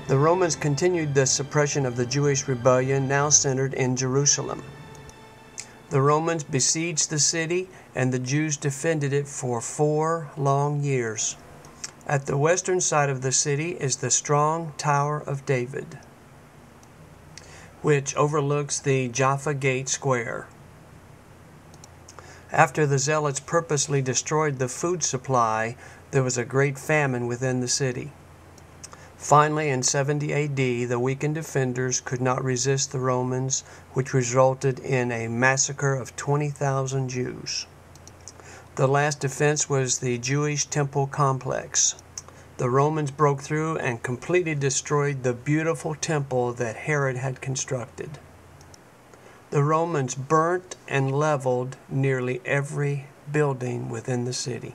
The Romans continued the suppression of the Jewish rebellion, now centered in Jerusalem. The Romans besieged the city, and the Jews defended it for 4 long years. At the western side of the city is the strong Tower of David, which overlooks the Jaffa Gate Square. After the Zealots purposely destroyed the food supply, there was a great famine within the city. Finally, in 70 AD, the weakened defenders could not resist the Romans, which resulted in a massacre of 20,000 Jews. The last defense was the Jewish temple complex. The Romans broke through and completely destroyed the beautiful temple that Herod had constructed. The Romans burnt and leveled nearly every building within the city.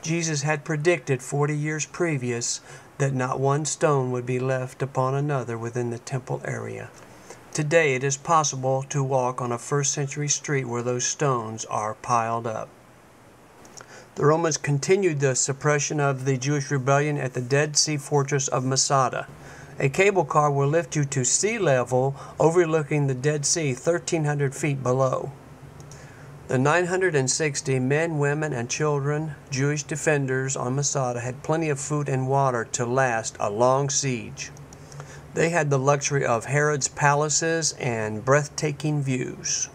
Jesus had predicted 40 years previous that not one stone would be left upon another within the temple area. Today it is possible to walk on a first-century street where those stones are piled up. The Romans continued the suppression of the Jewish rebellion at the Dead Sea fortress of Masada. A cable car will lift you to sea level, overlooking the Dead Sea 1,300 feet below. The 960 men, women, and children Jewish defenders on Masada had plenty of food and water to last a long siege. They had the luxury of Herod's palaces and breathtaking views.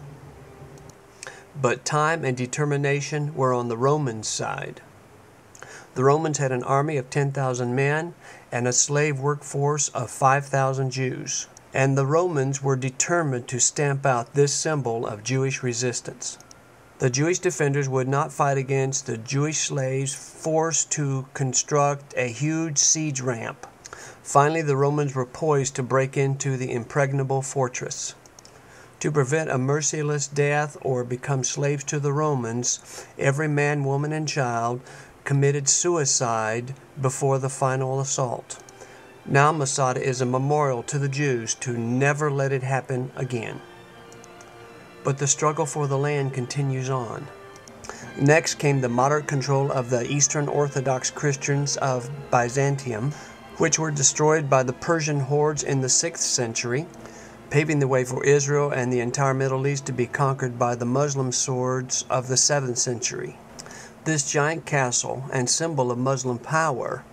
But time and determination were on the Roman side. The Romans had an army of 10,000 men and a slave workforce of 5,000 Jews. And the Romans were determined to stamp out this symbol of Jewish resistance. The Jewish defenders would not fight against the Jewish slaves forced to construct a huge siege ramp. Finally, the Romans were poised to break into the impregnable fortress. To prevent a merciless death or become slaves to the Romans, every man, woman, and child committed suicide before the final assault. Now Masada is a memorial to the Jews to never let it happen again. But the struggle for the land continues on. Next came the moderate control of the Eastern Orthodox Christians of Byzantium, which were destroyed by the Persian hordes in the 6th century, paving the way for Israel and the entire Middle East to be conquered by the Muslim swords of the 7th century. This giant castle and symbol of Muslim power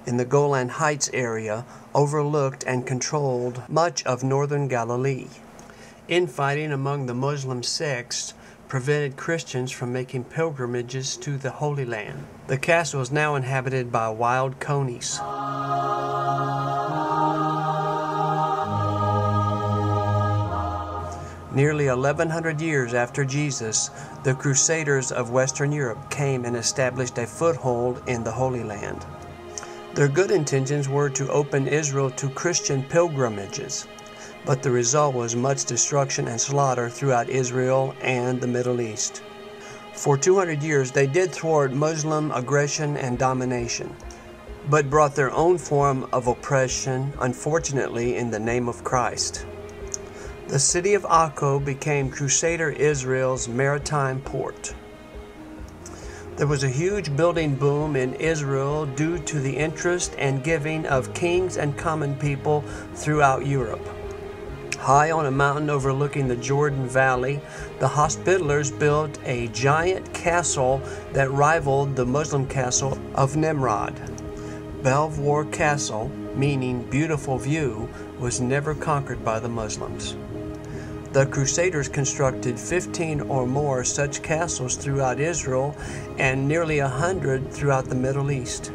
in the Golan Heights area overlooked and controlled much of northern Galilee. Infighting among the Muslim sects prevented Christians from making pilgrimages to the Holy Land. The castle is now inhabited by wild conies. Nearly 1,100 years after Jesus, the Crusaders of Western Europe came and established a foothold in the Holy Land. Their good intentions were to open Israel to Christian pilgrimages, but the result was much destruction and slaughter throughout Israel and the Middle East. For 200 years, they did thwart Muslim aggression and domination, but brought their own form of oppression, unfortunately, in the name of Christ. The city of Akko became Crusader Israel's maritime port. There was a huge building boom in Israel due to the interest and giving of kings and common people throughout Europe. High on a mountain overlooking the Jordan Valley, the Hospitallers built a giant castle that rivaled the Muslim castle of Nimrod. Belvoir Castle, meaning beautiful view, was never conquered by the Muslims. The Crusaders constructed 15 or more such castles throughout Israel and nearly 100 throughout the Middle East.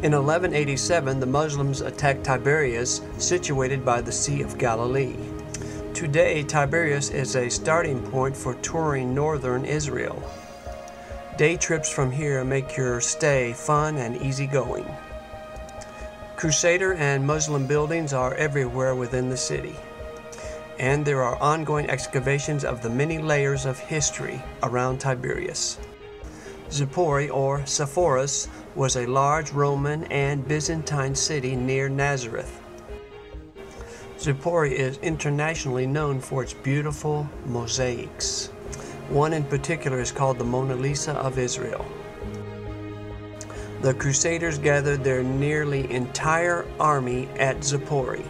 In 1187, the Muslims attacked Tiberias, situated by the Sea of Galilee. Today, Tiberias is a starting point for touring northern Israel. Day trips from here make your stay fun and easygoing. Crusader and Muslim buildings are everywhere within the city, and there are ongoing excavations of the many layers of history around Tiberias. Zippori, or Sepphoris, was a large Roman and Byzantine city near Nazareth. Zippori is internationally known for its beautiful mosaics. One in particular is called the Mona Lisa of Israel. the Crusaders gathered their nearly entire army at Zipori.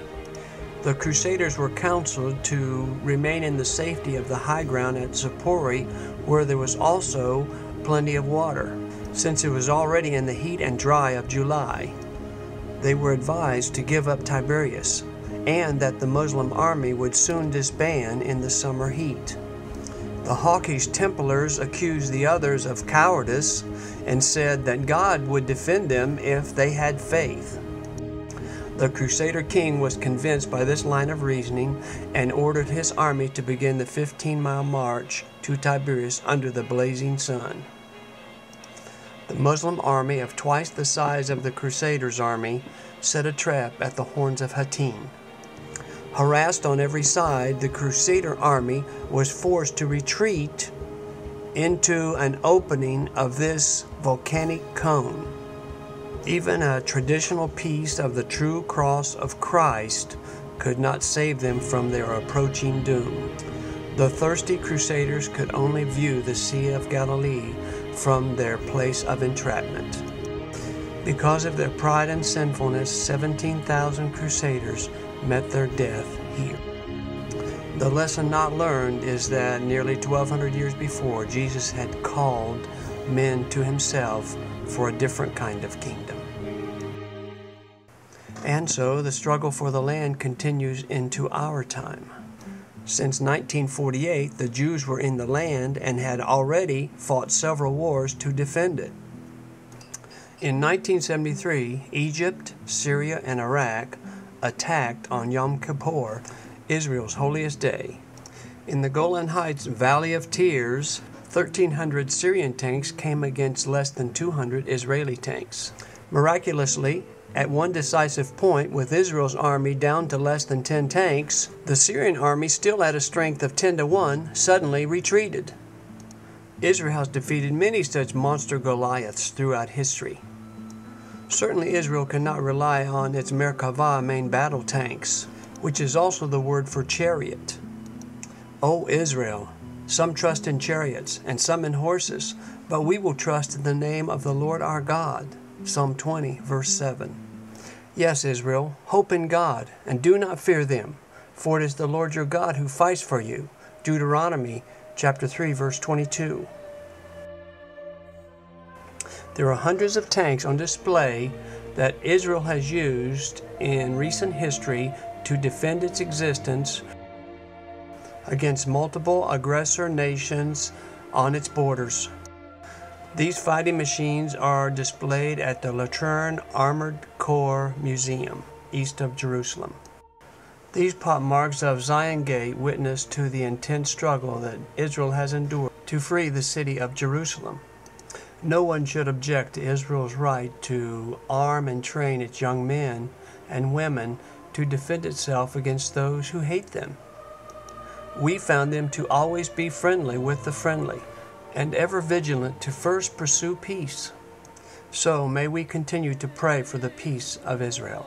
The Crusaders were counseled to remain in the safety of the high ground at Zipori, where there was also plenty of water, since it was already in the heat and dry of July. They were advised to give up Tiberias, and that the Muslim army would soon disband in the summer heat. The hawkish Templars accused the others of cowardice and said that God would defend them if they had faith. The Crusader king was convinced by this line of reasoning and ordered his army to begin the 15-mile march to Tiberias under the blazing sun. The Muslim army, of twice the size of the Crusaders' army, set a trap at the horns of Hattin. Harassed on every side, the Crusader army was forced to retreat into an opening of this volcanic cone. Even a traditional piece of the true cross of Christ could not save them from their approaching doom. The thirsty Crusaders could only view the Sea of Galilee from their place of entrapment. Because of their pride and sinfulness, 17,000 Crusaders met their death here. The lesson not learned is that nearly 1,200 years before, Jesus had called men to himself for a different kind of kingdom. And so the struggle for the land continues into our time. Since 1948, the Jews were in the land and had already fought several wars to defend it. In 1973, Egypt, Syria, and Iraq attacked on Yom Kippur, Israel's holiest day. In the Golan Heights Valley of Tears, 1,300 Syrian tanks came against less than 200 Israeli tanks. Miraculously, at one decisive point, with Israel's army down to less than 10 tanks, the Syrian army, still at a strength of 10-1, suddenly retreated. Israel has defeated many such monster Goliaths throughout history. Certainly Israel cannot rely on its Merkava main battle tanks, which is also the word for chariot. O Israel, some trust in chariots and some in horses, but we will trust in the name of the Lord our God. Psalm 20, verse 7. Yes, Israel, hope in God, and do not fear them, for it is the Lord your God who fights for you. Deuteronomy chapter 3, verse 22. There are hundreds of tanks on display that Israel has used in recent history to defend its existence against multiple aggressor nations on its borders. These fighting machines are displayed at the Lateran Armored Corps Museum, east of Jerusalem. These pop marks of Zion Gate witness to the intense struggle that Israel has endured to free the city of Jerusalem. No one should object to Israel's right to arm and train its young men and women to defend itself against those who hate them. We found them to always be friendly with the friendly, and ever vigilant to first pursue peace. So may we continue to pray for the peace of Israel.